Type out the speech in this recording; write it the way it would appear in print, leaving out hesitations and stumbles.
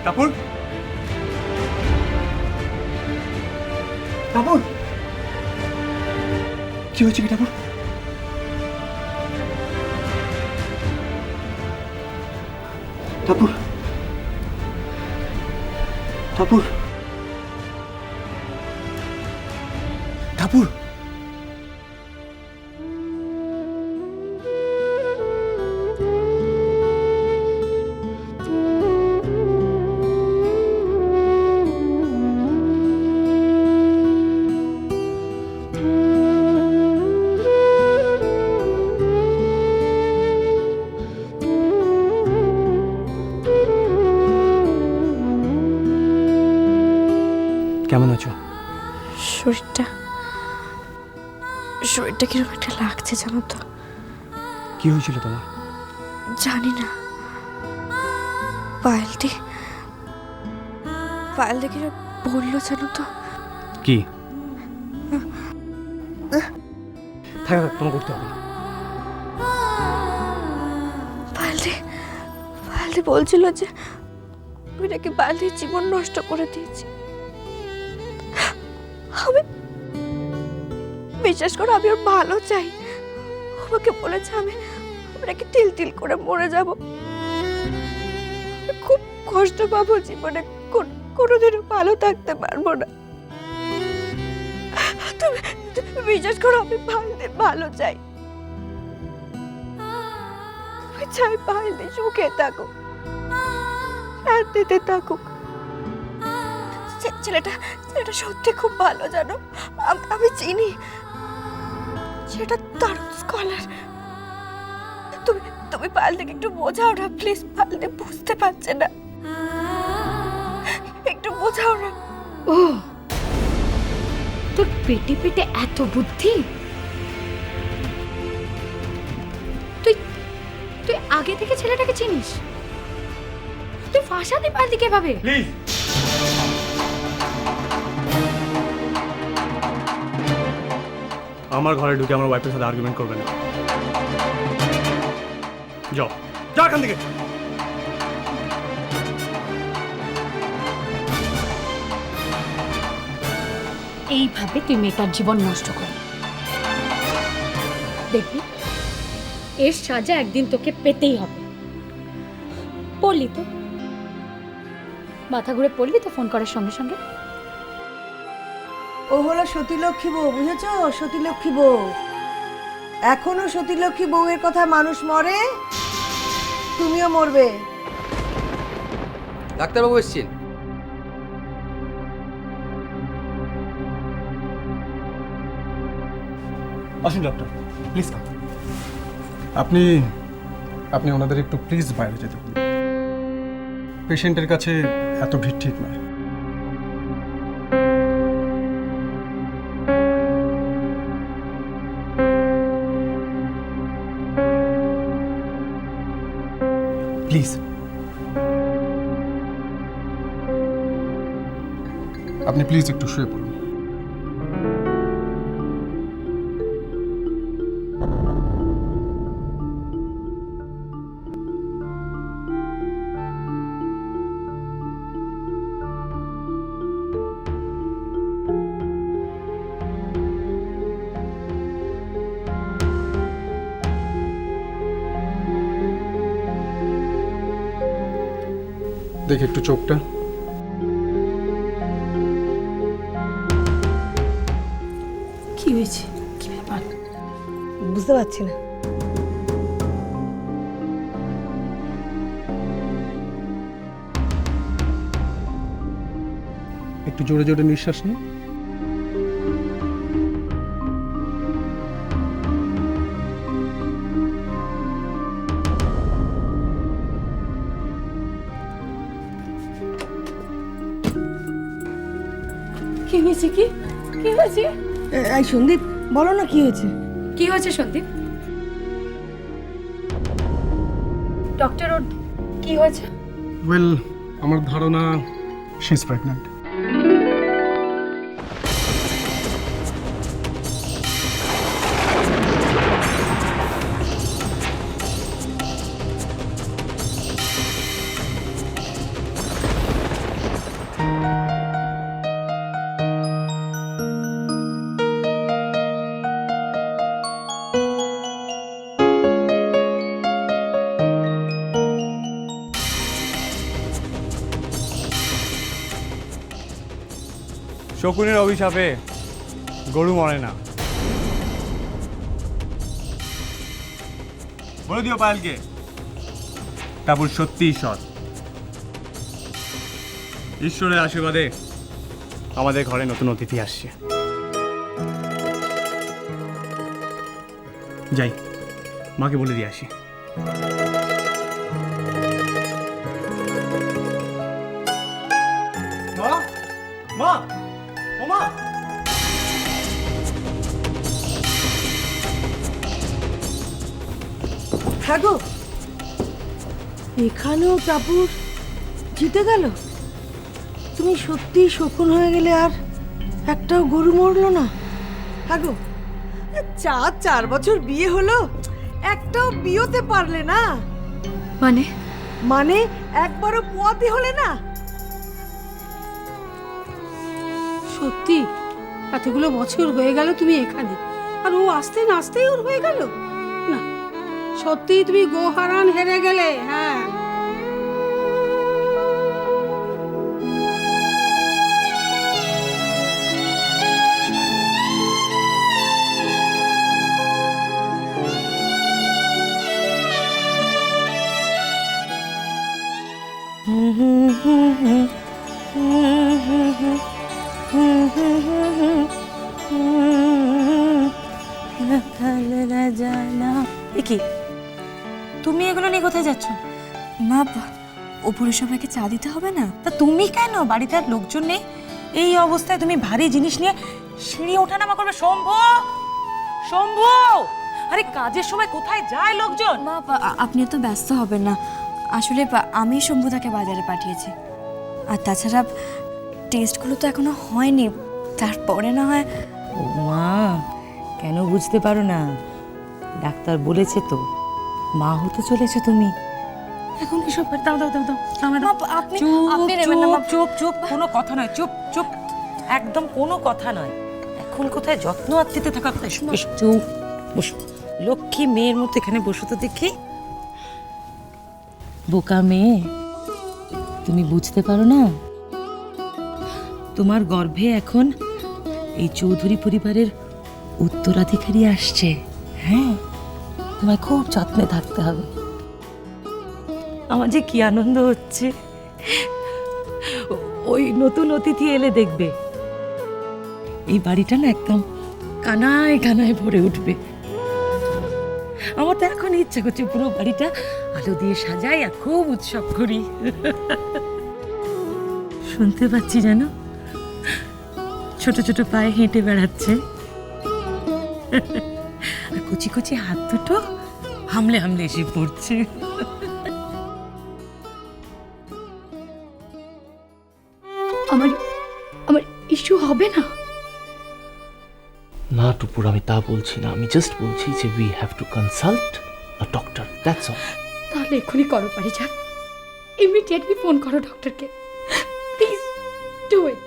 টাপুর, টাপুর, কি হয়েছে কি টাপুর? টাপুর, টাপুর, টাপুর, কেমন আছো? শরীরটা শরীরটা কিরকম একটা লাগছে জানো তো। কি হয়েছিল তোমার? জানি না, পায়েলটি কিরকম বললো জানো তো। কি? থাক থাক, তোমার করতে হবে না। পায়েলটি বলছিল যে আমি নাকি পায়েলটির জীবন নষ্ট করে দিয়েছি। আমি বিশ্বাস করো, আমি ওর ভালো চাই। আমাকে বলেছে আমি নাকি তিল তিল করে মরে যাব, আমি খুব কষ্ট পাবো জীবনে, কোনোদিনও ভালো থাকতে পারবো না। তুমি বিশ্বাস করো, আমি ভালো চাই। আমি চাই পায়েলটি সুখে থাকুক, শান্তিতে থাকুক। ছেলেটা সত্যি খুব ভালো, জানো। আমি চিনি, সেটা দারুণ স্কলার। তুমি পায়েলটাকে একটু বোঝাও না প্লিজ, পায়েলটা বুঝতে পারছে না, একটু বোঝাও না। ও, তোর পেটে পেটে এত বুদ্ধি! তুই তুই আগে থেকে ছেলেটাকে চিনিস? তুই ফাঁসাতে পারলি কিভাবে? প্লিজ, আমার ঘরে ঢুকে আমার ওয়াইফের সাথে আর্গুমেন্ট করবে না। যাও যাও এখান থেকে। এইভাবে তুই মেয়েটার জীবন নষ্ট করবি, দেখবি এর সাজা একদিন তোকে পেতেই হবে। পড়লি তো, মাথা ঘুরে পড়লি তো ফোন করার সঙ্গে সঙ্গে। ও হলো সতীলক্ষ্মী বউ, বুঝেছো? সতীলক্ষ্মী বউ। এখনো সতীলক্ষ্মী বউয়ের কথা মানুষ মরে, তুমিও মরবে। ডাক্তারবাবু এসছেন। আসুন ডক্টর, প্লিজ কাম। আপনি আপনি ওনাদের একটু প্লিজ বাইরে যেতে বলুন। পেশেন্টের কাছে এত ভিড় ঠিক নয়। প্লিজ। আপনি প্লিজ একটু শুয়ে পড়ুন। দেখি একটু চোখটা। কি হয়েছে? কি ব্যাপার? বুঝতে পারছি না। একটু জোরে জোরে নিঃশ্বাস নিন। কি হয়েছে? কি হয়েছে? এই সন্দীপ, বলো না কি হয়েছে? কি হয়েছে সন্দীপ? ডক্টর, ওর কি হয়েছে? ওয়েল, আমার ধারণা শি ইজ প্রেগন্যান্ট। শকুনের অভিশাপে গরু মরে না। বলে দিও পায়েলকে টাপুর সত্যিই সৎ। ঈশ্বরের আশীর্বাদে আমাদের ঘরে নতুন অতিথি আসছে। যাই, মাকে বলে দিয়ে আসি। মা, মা, ও মা। হ্যাঁ গো, এখানেও টাপুর জিতে গেল। তুমি সত্যিই শকুন হয়ে গেলে, আর একটাও গরু মরলো না। হ্যাঁ গো, 4 বছর বিয়ে হলো, একটাও বিয়েতে পারলে না। মানে মানে একবারও পোয়াতে হলে না। সত্যি এতগুলো বছর হয়ে গেল তুমি এখানে, আর ও আসতে না আসতেই ওর হয়ে গেল। না, সত্যি তুমি গোহারান হেরে গেলে। হ্যাঁ, কি তুমি এগুলো নিয়ে কোথায় যাচ্ছ? মা, ওপরে সবাইকে চা দিতে হবে না? তা তুমি কেন? বাড়িতে আর লোকজন নেই, এই অবস্থায় তুমি ভারী জিনিস নিয়ে সিঁড়ি ওঠানামা করবে? শম্ভু, শম্ভু, আরে কাজের সময় কোথায় যায় লোকজন? মা, আপনি তো ব্যস্ত হবেন না। আসলে আমি শম্ভুদাকে বাজারে পাঠিয়েছি। আর তাছাড়া টেস্টগুলো তো এখনো হয়নি, তারপরে না হয়। ও মা, কেন বুঝতে পারো না? ডাক্তার বলেছে তো, মা হতে চলেছে তুমি। এখন এসব দাও দাও দাও দাও আমার। মা, আপনি চুপ নেবেন না, মা। চুপ চুপ, কোনো কথা নয়, চুপ চুপ, একদম কোনো কথা নয়। এখন কোথায় যত্ন আত্মীতে থাকা কোথায়? বেশ চুপ, বসো। লক্ষ্মী মেয়ের মতো এখানে বসো তো দেখি। বোকা মেয়ে, তুমি বুঝতে পারো না? তোমার গর্ভে এখন এই চৌধুরী পরিবারের উত্তরাধিকারী আসছে। হ্যাঁ, তোমায় খুব যত্নে থাকতে হবে। আমার যে কি আনন্দ হচ্ছে, ওই নতুন অতিথি এলে দেখবে এই বাড়িটা না একদম কানায় কানায় ভরে উঠবে। আমার তো এখন ইচ্ছা করছে পুরো বাড়িটা আলো দিয়ে সাজাই আর খুব উৎসব করি। শুনতে পাচ্ছি যেন ছোট ছোট পায়ে হেঁটে বেড়াচ্ছে, আর কচি কচি হাত দুটো হামলে হামলে এসে পড়ছে। আমার আমার ইস্যু হবে না? না টুপুর, আমি তা বলছি না। আমি জাস্ট বলছি যে we have to consult a doctor, that's all. তাহলে এক্ষুনি করো পারিজাত, ইমিডিয়েটলি ফোন করো ডক্টরকে, প্লিজ ডু ইট।